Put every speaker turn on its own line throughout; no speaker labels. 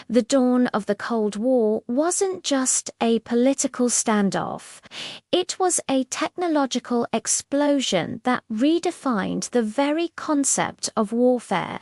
The dawn of the Cold War wasn't just a political standoff. It was a technological explosion that redefined the very concept of warfare.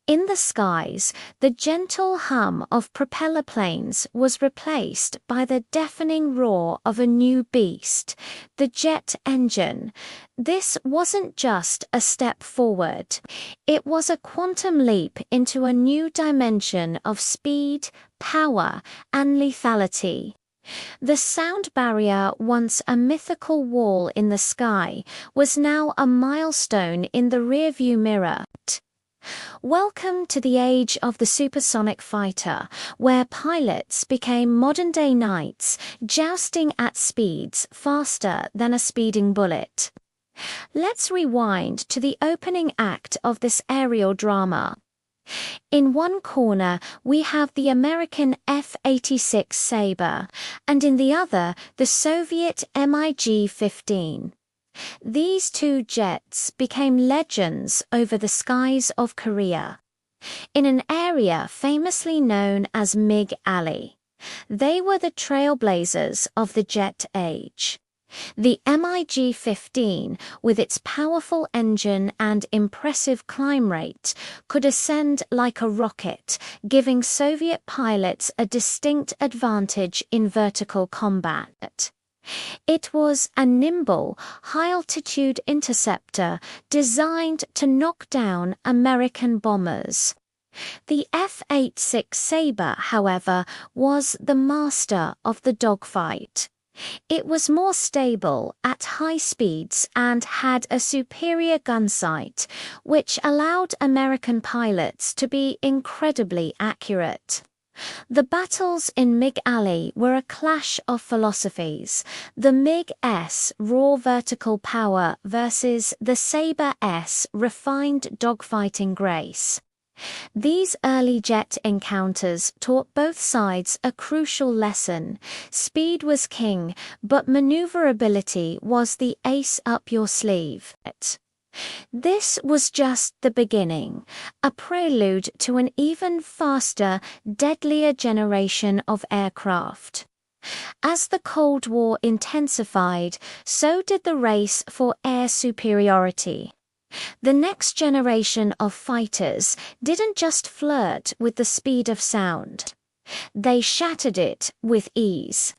In the skies, the gentle hum of propeller planes was replaced by the deafening roar of a new beast, the jet engine. This wasn't just a step forward. It was a quantum leap into a new dimension of speed, power, and lethality. The sound barrier, once a mythical wall in the sky, was now a milestone in the rearview mirror. Welcome to the age of the supersonic fighter, where pilots became modern-day knights, jousting at speeds faster than a speeding bullet. Let's rewind to the opening act of this aerial drama. In one corner, we have the American F-86 Sabre, and in the other, the Soviet MiG-15. These two jets became legends over the skies of Korea. In an area famously known as MiG Alley, they were the trailblazers of the jet age. The MiG-15, with its powerful engine and impressive climb rate, could ascend like a rocket, giving Soviet pilots a distinct advantage in vertical combat. It was a nimble, high-altitude interceptor designed to knock down American bombers. The F-86 Sabre, however, was the master of the dogfight. It was more stable at high speeds and had a superior gun sight, which allowed American pilots to be incredibly accurate. The battles in MiG Alley were a clash of philosophies, the MiG-S raw vertical power versus the Sabre-S refined dogfighting grace. These early jet encounters taught both sides a crucial lesson. Speed was king, but maneuverability was the ace up your sleeve. This was just the beginning, a prelude to an even faster, deadlier generation of aircraft. As the Cold War intensified, so did the race for air superiority. The next generation of fighters didn't just flirt with the speed of sound. They shattered it with ease.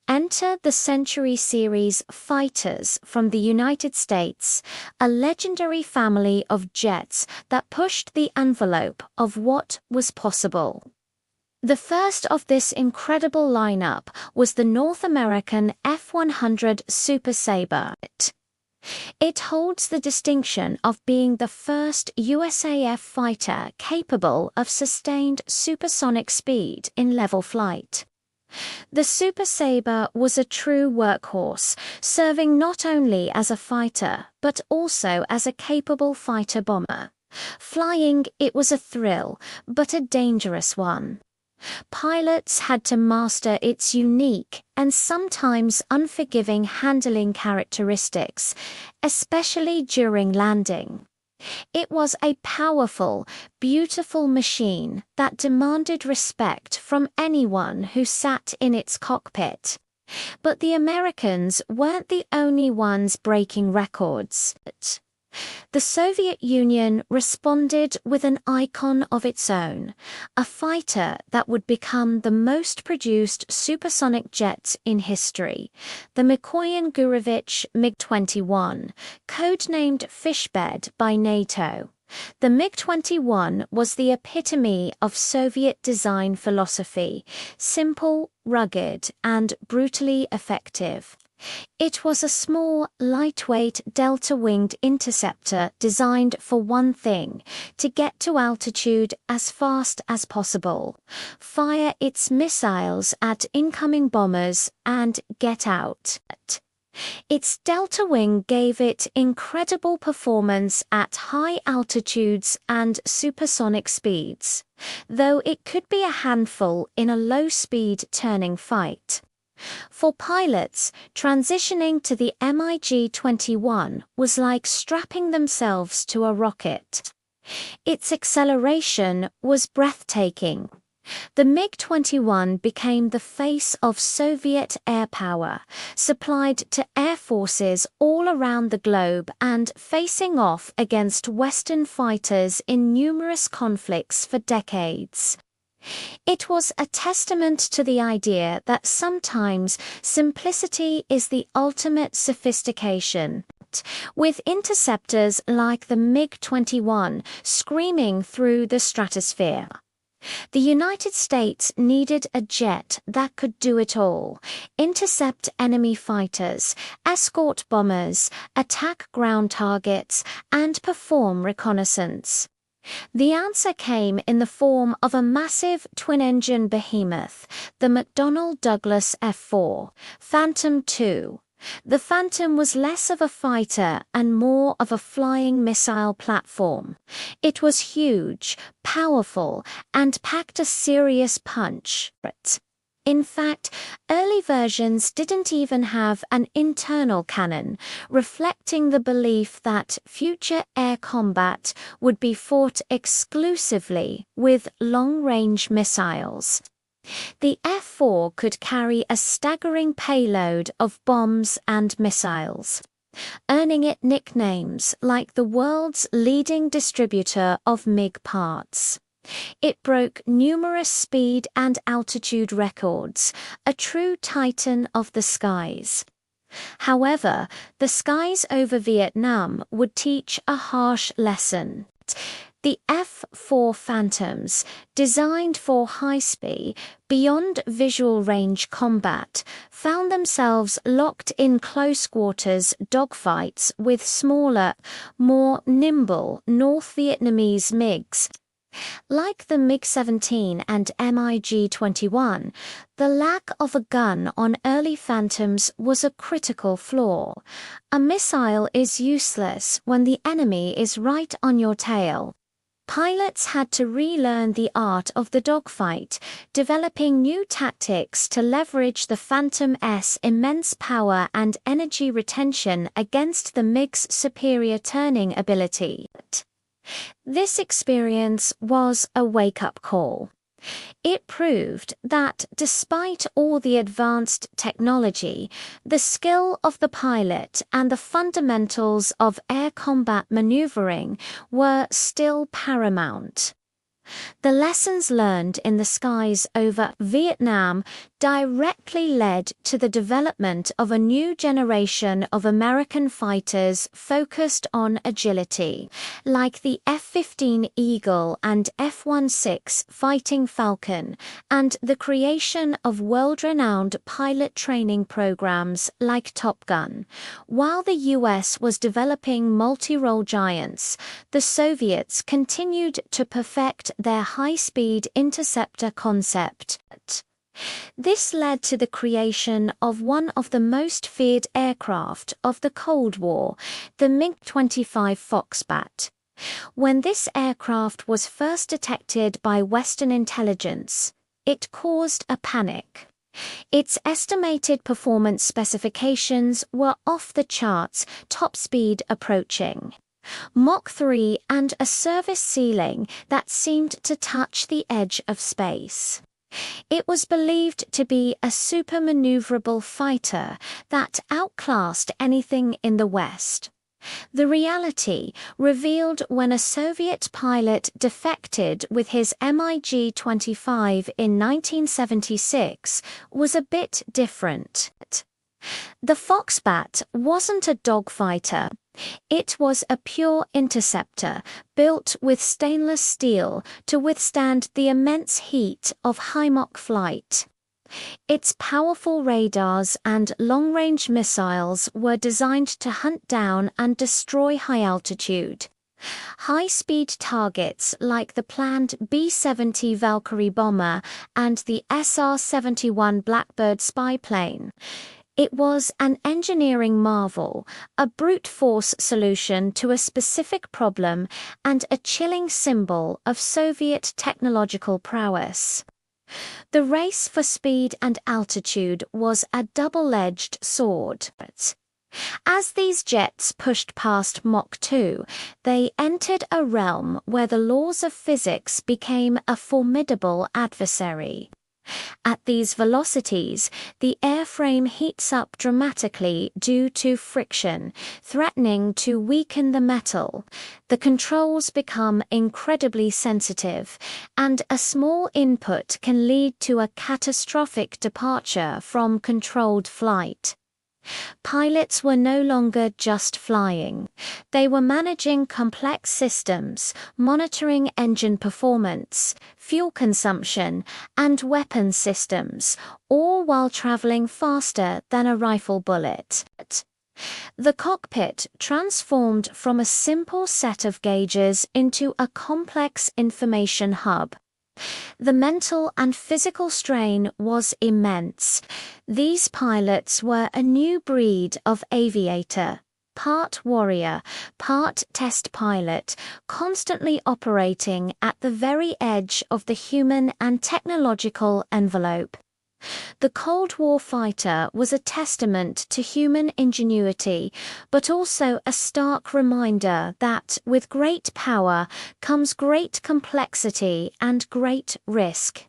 Enter the Century Series fighters from the United States, a legendary family of jets that pushed the envelope of what was possible. The first of this incredible lineup was the North American F-100 Super Sabre. It holds the distinction of being the first USAF fighter capable of sustained supersonic speed in level flight. The Super Sabre was a true workhorse, serving not only as a fighter, but also as a capable fighter-bomber. Flying, it was a thrill, but a dangerous one. Pilots had to master its unique and sometimes unforgiving handling characteristics, especially during landing. It was a powerful, beautiful machine that demanded respect from anyone who sat in its cockpit. But the Americans weren't the only ones breaking records. The Soviet Union responded with an icon of its own, a fighter that would become the most produced supersonic jet in history, the Mikoyan-Gurevich MiG-21, codenamed Fishbed by NATO. The MiG-21 was the epitome of Soviet design philosophy, simple, rugged, and brutally effective. It was a small, lightweight delta-winged interceptor designed for one thing: to get to altitude as fast as possible, fire its missiles at incoming bombers, and get out. Its delta wing gave it incredible performance at high altitudes and supersonic speeds, though it could be a handful in a low-speed turning fight. For pilots, transitioning to the MiG-21 was like strapping themselves to a rocket. Its acceleration was breathtaking. The MiG-21 became the face of Soviet air power, supplied to air forces all around the globe and facing off against Western fighters in numerous conflicts for decades. It was a testament to the idea that sometimes simplicity is the ultimate sophistication, with interceptors like the MiG-21 screaming through the stratosphere. The United States needed a jet that could do it all: intercept enemy fighters, escort bombers, attack ground targets, and perform reconnaissance. The answer came in the form of a massive twin-engine behemoth, the McDonnell Douglas F-4, Phantom II. The Phantom was less of a fighter and more of a flying missile platform. It was huge, powerful, and packed a serious punch. In fact, early versions didn't even have an internal cannon, reflecting the belief that future air combat would be fought exclusively with long-range missiles. The F-4 could carry a staggering payload of bombs and missiles, earning it nicknames like the world's leading distributor of MiG parts. It broke numerous speed and altitude records, a true titan of the skies. However, the skies over Vietnam would teach a harsh lesson. The F-4 Phantoms, designed for high-speed, beyond visual range combat, found themselves locked in close-quarters dogfights with smaller, more nimble North Vietnamese MiGs. Like the MiG-17 and MiG-21, the lack of a gun on early Phantoms was a critical flaw. A missile is useless when the enemy is right on your tail. Pilots had to relearn the art of the dogfight, developing new tactics to leverage the Phantom's immense power and energy retention against the MiG's superior turning ability. This experience was a wake-up call. It proved that despite all the advanced technology, the skill of the pilot and the fundamentals of air combat maneuvering were still paramount. The lessons learned in the skies over Vietnam directly led to the development of a new generation of American fighters focused on agility, like the F-15 Eagle and F-16 Fighting Falcon, and the creation of world-renowned pilot training programs like Top Gun. While the US was developing multi-role giants, the Soviets continued to perfect their high-speed interceptor concept. This led to the creation of one of the most feared aircraft of the Cold War, the MiG-25 Foxbat. When this aircraft was first detected by Western intelligence, it caused a panic. Its estimated performance specifications were off the charts, top speed approaching Mach 3 and a service ceiling that seemed to touch the edge of space. It was believed to be a super-maneuverable fighter that outclassed anything in the West. The reality, revealed when a Soviet pilot defected with his MiG-25 in 1976, was a bit different. The Foxbat wasn't a dogfighter. It was a pure interceptor, built with stainless steel to withstand the immense heat of high-Mach flight. Its powerful radars and long-range missiles were designed to hunt down and destroy high-altitude, high-speed targets like the planned B-70 Valkyrie bomber and the SR-71 Blackbird spy plane. It was an engineering marvel, a brute force solution to a specific problem, and a chilling symbol of Soviet technological prowess. The race for speed and altitude was a double-edged sword. As these jets pushed past Mach 2, they entered a realm where the laws of physics became a formidable adversary. At these velocities, the airframe heats up dramatically due to friction, threatening to weaken the metal. The controls become incredibly sensitive, and a small input can lead to a catastrophic departure from controlled flight. Pilots were no longer just flying. They were managing complex systems, monitoring engine performance, fuel consumption, and weapon systems, all while traveling faster than a rifle bullet. The cockpit transformed from a simple set of gauges into a complex information hub. The mental and physical strain was immense. These pilots were a new breed of aviator, part warrior, part test pilot, constantly operating at the very edge of the human and technological envelope. The Cold War fighter was a testament to human ingenuity, but also a stark reminder that with great power comes great complexity and great risk.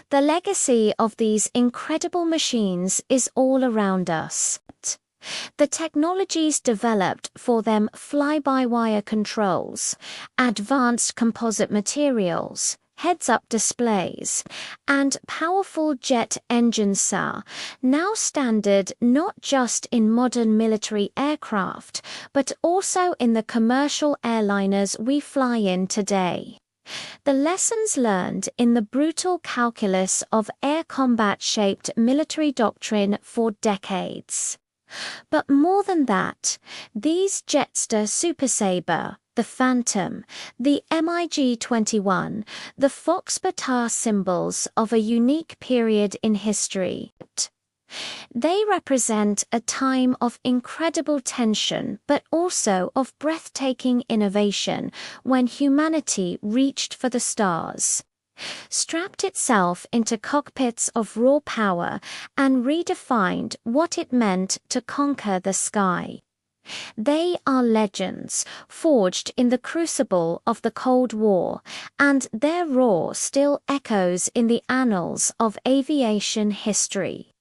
The legacy of these incredible machines is all around us. The technologies developed for them, fly-by-wire controls, advanced composite materials, heads-up displays, and powerful jet engines are now standard not just in modern military aircraft, but also in the commercial airliners we fly in today. The lessons learned in the brutal calculus of air combat shaped military doctrine for decades. But more than that, these Jetster Super Sabre, the Phantom, the MiG-21, the Fox Batar symbols of a unique period in history. They represent a time of incredible tension but also of breathtaking innovation when humanity reached for the stars, strapped itself into cockpits of raw power, and redefined what it meant to conquer the sky. They are legends, forged in the crucible of the Cold War, and their roar still echoes in the annals of aviation history.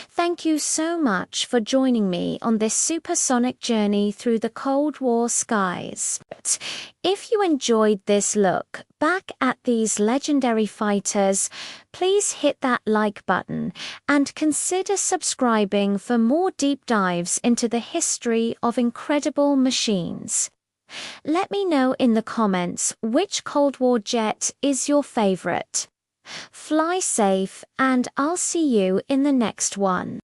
Thank you so much for joining me on this supersonic journey through the Cold War skies. If you enjoyed this look back at these legendary fighters, please hit that like button and consider subscribing for more deep dives into the history of incredible machines. Let me know in the comments which Cold War jet is your favorite. Fly safe, and I'll see you in the next one.